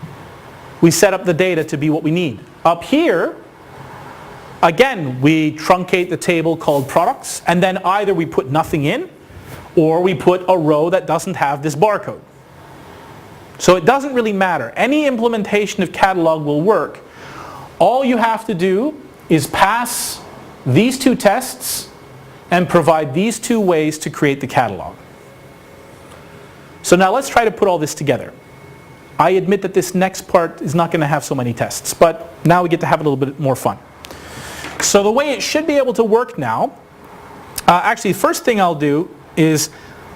we set up the data to be what we need. Up here, again, we truncate the table called products, and then either we put nothing in, or we put a row that doesn't have this barcode. So it doesn't really matter. Any implementation of catalog will work. All you have to do is pass these two tests and provide these two ways to create the catalog. So now let's try to put all this together. I admit that this next part is not going to have so many tests, but now we get to have a little bit more fun. So the way it should be able to work now, actually the first thing I'll do is,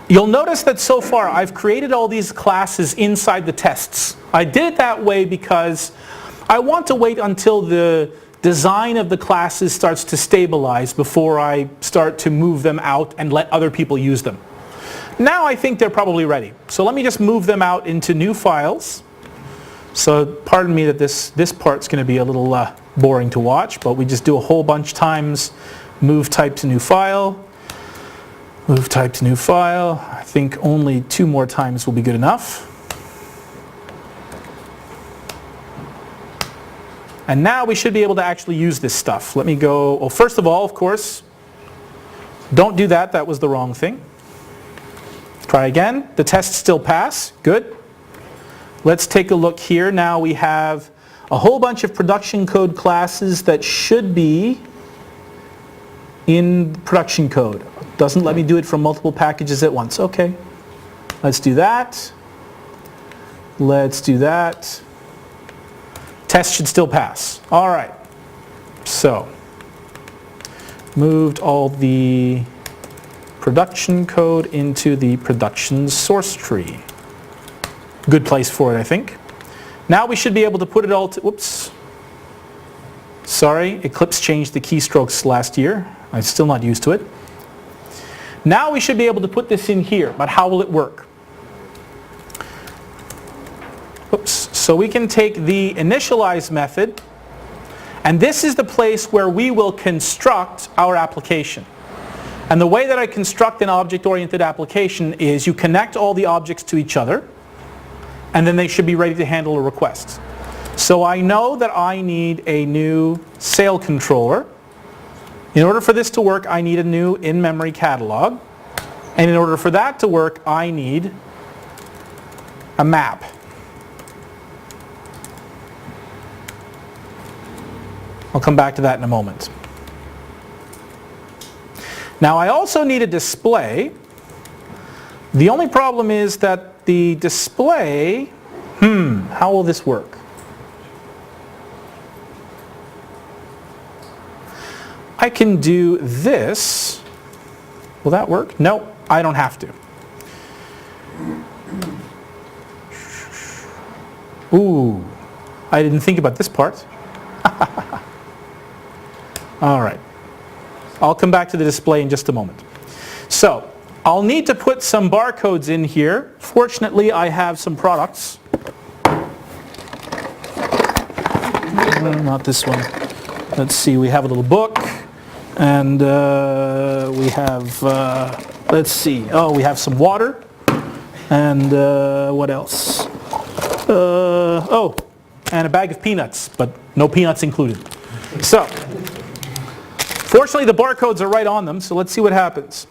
you'll notice that so far I've created all these classes inside the tests. I did it that way because I want to wait until the design of the classes starts to stabilize before I start to move them out and let other people use them. Now I think they're probably ready. So let me just move them out into new files. So pardon me that this part's going to be a little boring to watch, but we just do a whole bunch times move type to new file. Move type to new file. I think only 2 more times will be good enough. And now we should be able to actually use this stuff. Let me go, well, first of all, of course, don't do that. That was the wrong thing. Try again. The tests still pass. Good. Let's take a look here. Now we have a whole bunch of production code classes that should be in production code. Doesn't let me do it from multiple packages at once. Okay. Let's do that. Let's do that. Test should still pass. All right. So, moved all the production code into the production source tree. Good place for it, I think. Now we should be able to put it all to, whoops. Sorry, Eclipse changed the keystrokes last year. I'm still not used to it. Now we should be able to put this in here, but how will it work? Oops. So we can take the initialize method, and this is the place where we will construct our application. And the way that I construct an object-oriented application is you connect all the objects to each other, and then they should be ready to handle a request. So I know that I need a new sale controller. In order for this to work, I need a new in-memory catalog. And in order for that to work, I need a map. I'll come back to that in a moment. Now I also need a display. The only problem is that the display, how will this work? I can do this. Will that work? No, I don't have to. Ooh, I didn't think about this part. All right. I'll come back to the display in just a moment. So, I'll need to put some barcodes in here. Fortunately, I have some products. Not this one. Let's see, we have a little book. And we have, let's see, we have some water. And what else? And a bag of peanuts, but no peanuts included. So, fortunately the barcodes are right on them, so let's see what happens.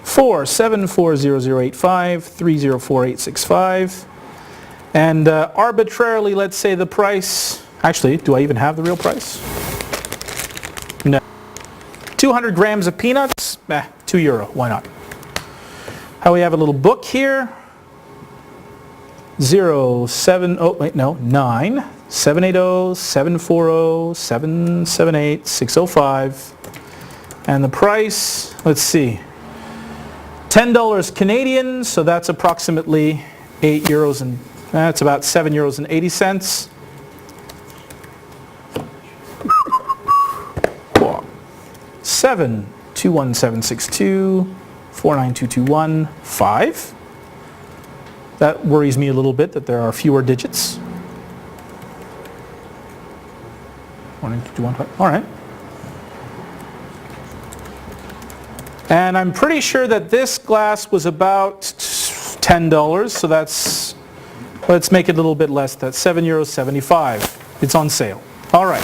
47400853 304865. And arbitrarily, let's say the price, actually, do I even have the real price? No. 200 grams of peanuts, €2, why not? How we have a little book here. 9 780 740 778 605. And the price, let's see, $10 Canadian, so that's approximately €8 and that's about €7.80. 72176249221 5. That worries me a little bit that there are fewer digits. 19215. All right. And I'm pretty sure that this glass was about $10, so that's, let's make it a little bit less. That's €7.75. It's on sale. All right.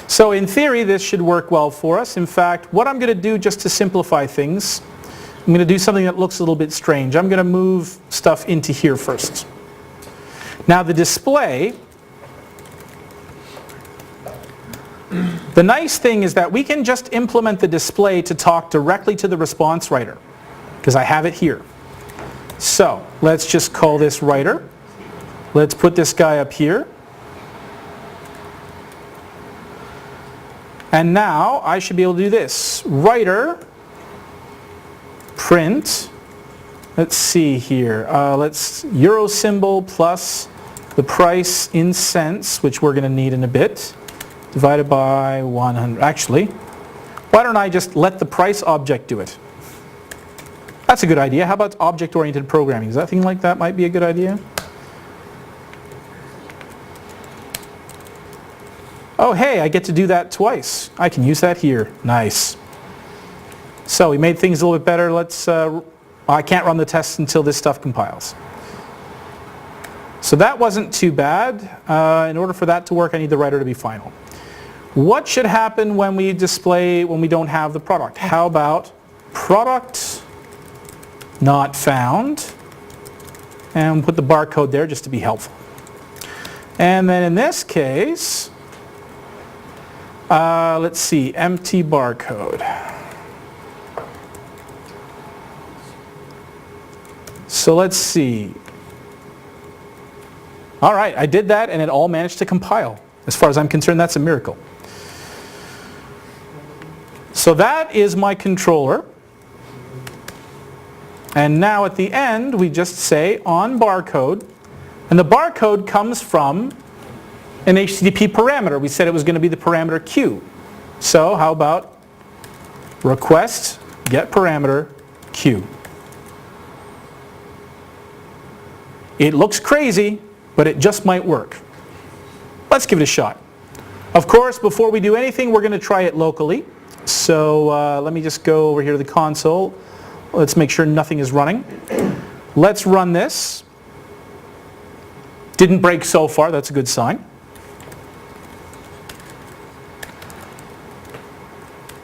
So in theory, this should work well for us. In fact, what I'm going to do just to simplify things, I'm going to do something that looks a little bit strange. I'm going to move stuff into here first. Now the display, the nice thing is that we can just implement the display to talk directly to the response writer, because I have it here. So let's just call this writer. Let's put this guy up here. And now I should be able to do this. Writer, print, let's see here, let's euro symbol plus the price in cents, which we're going to need in a bit, divided by 100. Actually, why don't I just let the price object do it? That's a good idea. How about object-oriented programming? Does that thing like that might be a good idea? Oh hey, I get to do that twice. I can use that here. Nice. So we made things a little bit better. I can't run the tests until this stuff compiles. So that wasn't too bad. In order for that to work, I need the writer to be final. What should happen when we don't have the product? How about product not found? And we'll put the barcode there just to be helpful. And then in this case, let's see, empty barcode. So let's see. All right, I did that and it all managed to compile. As far as I'm concerned, that's a miracle. So that is my controller. And now at the end, we just say on barcode. And the barcode comes from an HTTP parameter. We said it was going to be the parameter Q. So how about request get parameter Q. It looks crazy, but it just might work. Let's give it a shot. Of course, before we do anything, we're going to try it locally. So let me just go over here to the console. Let's make sure nothing is running. Let's run this. Didn't break so far, that's a good sign.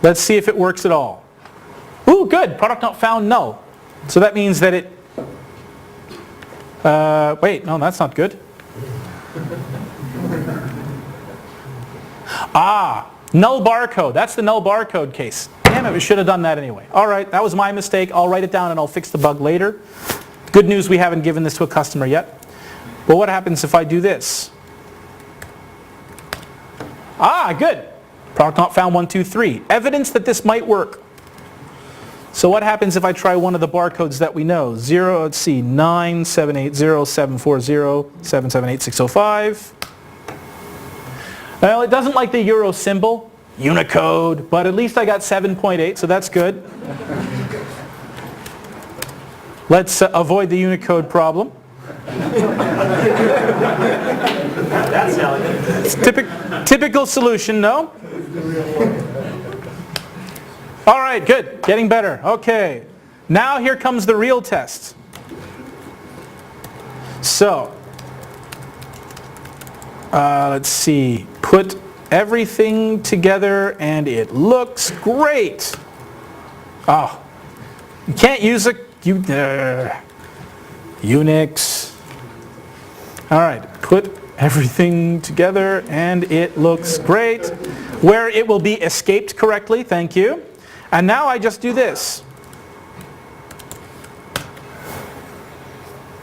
Let's see if it works at all. Ooh, good, product not found, no. So that means that it, wait, no, that's not good. Null barcode, that's the null barcode case. Damn it, we should have done that anyway. All right, that was my mistake. I'll write it down and I'll fix the bug later. Good news, we haven't given this to a customer yet. But what happens if I do this? Good. Product not found 1, 2, 3. Evidence that this might work. So what happens if I try one of the barcodes that we know? 9780740778605. Well, it doesn't like the euro symbol, Unicode, but at least I got 7.8, so that's good. Let's avoid the Unicode problem. That's elegant. It's typical solution, no? All right, good. Getting better. Okay. Now here comes the real test. So, let's see. Put everything together and it looks great. Oh, you can't use Unix. All right, put everything together and it looks great. Where it will be escaped correctly, thank you. And now I just do this.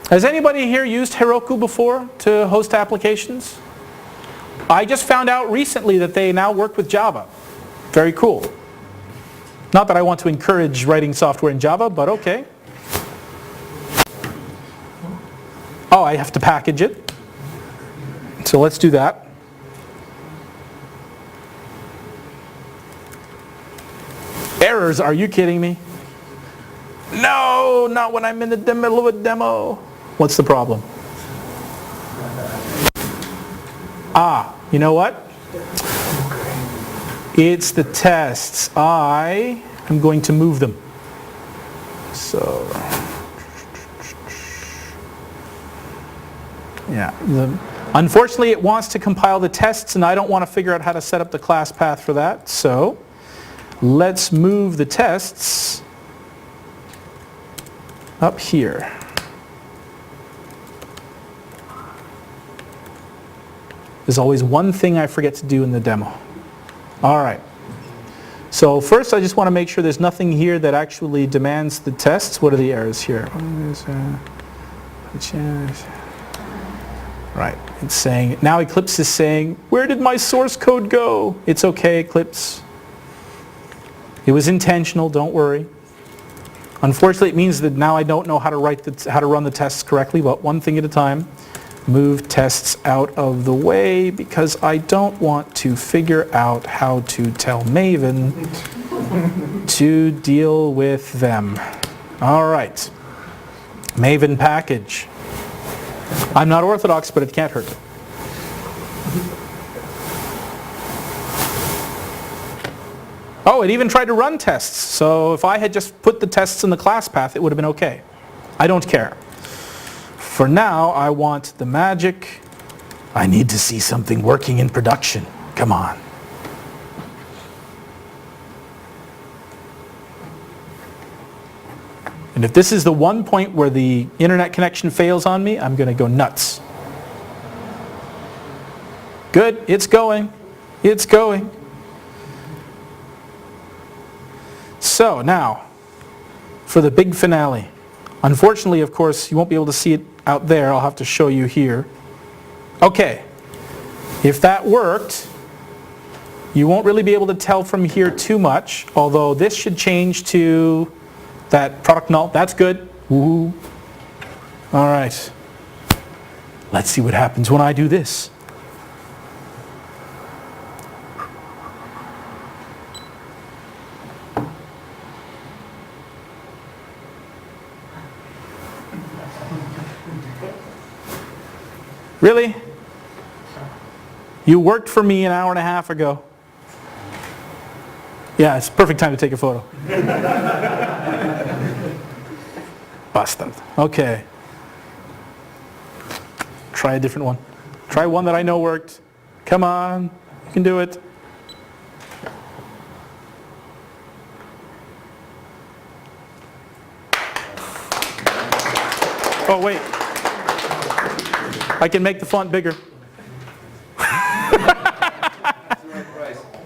Has anybody here used Heroku before to host applications? I just found out recently that they now work with Java. Very cool. Not that I want to encourage writing software in Java, but okay. Oh, I have to package it. So let's do that. Errors, are you kidding me? No, not when I'm in the middle of a demo. What's the problem? You know what? It's the tests. I am going to move them. So, yeah. Unfortunately, it wants to compile the tests, and I don't want to figure out how to set up the class path for that. So, let's move the tests up here. There's always one thing I forget to do in the demo. All right. So first I just want to make sure there's nothing here that actually demands the tests. What are the errors here? Right. It's saying, now Eclipse is saying, where did my source code go? It's okay, Eclipse. It was intentional, don't worry. Unfortunately, it means that now I don't know how to run the tests correctly, but one thing at a time. Move tests out of the way because I don't want to figure out how to tell Maven to deal with them. All right. Maven package. I'm not orthodox, but it can't hurt. Oh, it even tried to run tests. So if I had just put the tests in the class path, it would have been okay. I don't care. For now, I want the magic. I need to see something working in production. Come on. And if this is the one point where the internet connection fails on me, I'm going to go nuts. Good, it's going. It's going. So now, for the big finale. Unfortunately, of course, you won't be able to see it out there. I'll have to show you here. Okay, if that worked, you won't really be able to tell from here too much, although this should change to that product null. That's good. Woo. All right. Let's see what happens when I do this. Really? You worked for me an hour and a half ago. Yeah, it's perfect time to take a photo. Bastard. Okay. Try a different one. Try one that I know worked. Come on, you can do it. Oh, wait. I can make the font bigger.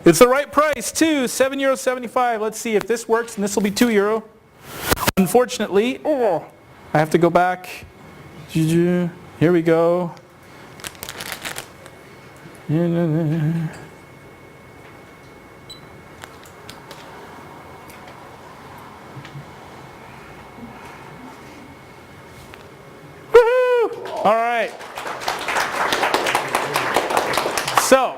It's the right price too, €7.75. Let's see if this works, and this will be €2. Unfortunately, I have to go back. Here we go. All right. So,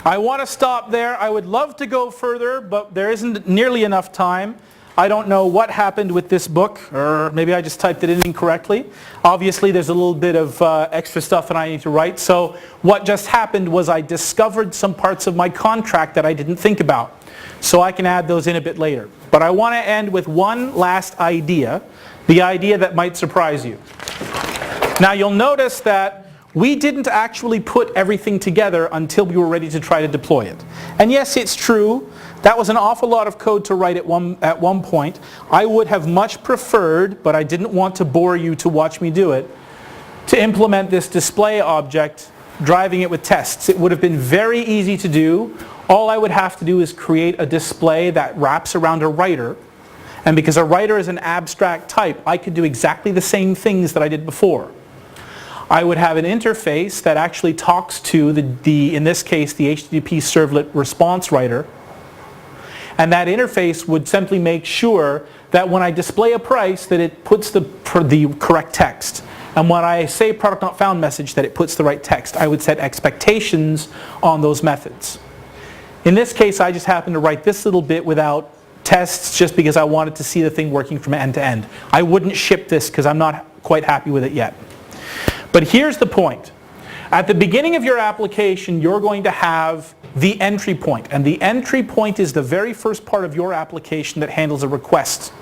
I want to stop there. I would love to go further, but there isn't nearly enough time. I don't know what happened with this book, or maybe I just typed it in incorrectly. Obviously, there's a little bit of extra stuff that I need to write. So what just happened was I discovered some parts of my contract that I didn't think about. So I can add those in a bit later. But I want to end with one last idea, the idea that might surprise you. Now you'll notice that we didn't actually put everything together until we were ready to try to deploy it. And yes, it's true, that was an awful lot of code to write at one point. I would have much preferred, but I didn't want to bore you to watch me do it, to implement this display object, driving it with tests. It would have been very easy to do. All I would have to do is create a display that wraps around a writer. And because a writer is an abstract type, I could do exactly the same things that I did before. I would have an interface that actually talks to in this case, the HTTP servlet response writer. And that interface would simply make sure that when I display a price, that it puts the correct text. And when I say product not found message, that it puts the right text. I would set expectations on those methods. In this case, I just happened to write this little bit without tests just because I wanted to see the thing working from end to end. I wouldn't ship this because I'm not quite happy with it yet. But here's the point. At the beginning of your application, you're going to have the entry point. And the entry point is the very first part of your application that handles a request.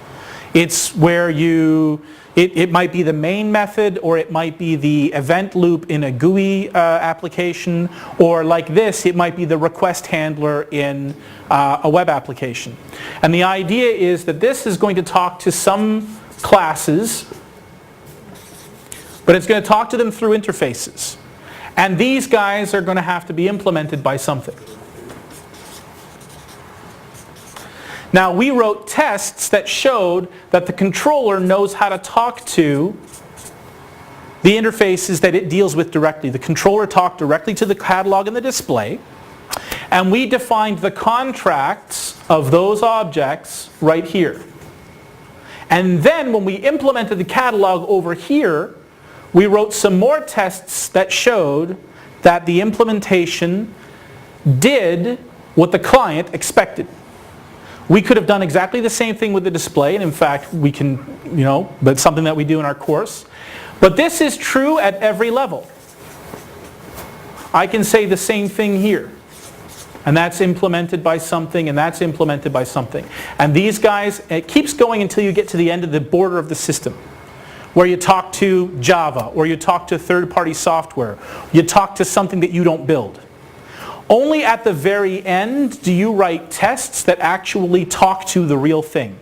It's where it might be the main method, or it might be the event loop in a GUI application, or like this, it might be the request handler in a web application. And the idea is that this is going to talk to some classes, but it's going to talk to them through interfaces. And these guys are going to have to be implemented by something. Now we wrote tests that showed that the controller knows how to talk to the interfaces that it deals with directly. The controller talked directly to the catalog and the display. And we defined the contracts of those objects right here. And then when we implemented the catalog over here, we wrote some more tests that showed that the implementation did what the client expected. We could have done exactly the same thing with the display, and in fact we can, but it's something that we do in our course. But this is true at every level. I can say the same thing here. and that's implemented by something, and that's implemented by something. And these guys, it keeps going until you get to the end of the border of the system, where you talk to Java, or you talk to third-party software, you talk to something that you don't build. Only at the very end do you write tests that actually talk to the real thing.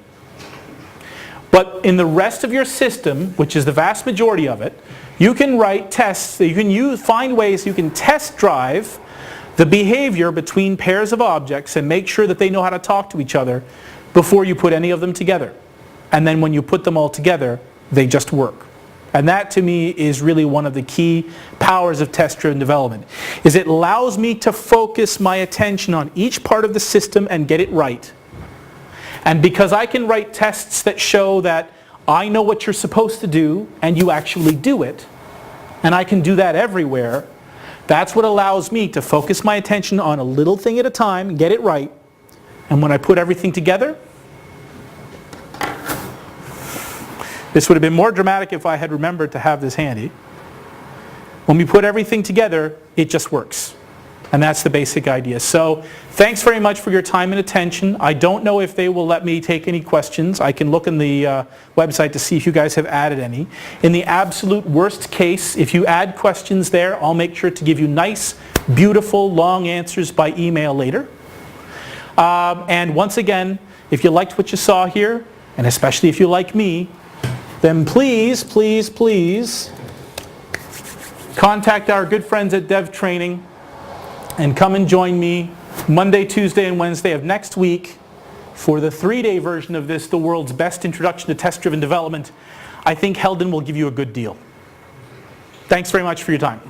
But in the rest of your system, which is the vast majority of it, you can write tests, you can find ways you can test drive the behavior between pairs of objects and make sure that they know how to talk to each other before you put any of them together. And then when you put them all together, they just work. And that to me is really one of the key powers of test-driven development, is it allows me to focus my attention on each part of the system and get it right. And because I can write tests that show that I know what you're supposed to do and you actually do it, and I can do that everywhere, that's what allows me to focus my attention on a little thing at a time, get it right, and when I put everything together, this would have been more dramatic if I had remembered to have this handy. When we put everything together, it just works. And that's the basic idea. So thanks very much for your time and attention. I don't know if they will let me take any questions. I can look in the website to see if you guys have added any. In the absolute worst case, if you add questions there, I'll make sure to give you nice, beautiful, long answers by email later. And once again, if you liked what you saw here, and especially if you like me, then please, please, please contact our good friends at Dev Training and come and join me Monday, Tuesday, and Wednesday of next week for the 3-day version of this, the world's best introduction to test-driven development. I think Heldon will give you a good deal. Thanks very much for your time.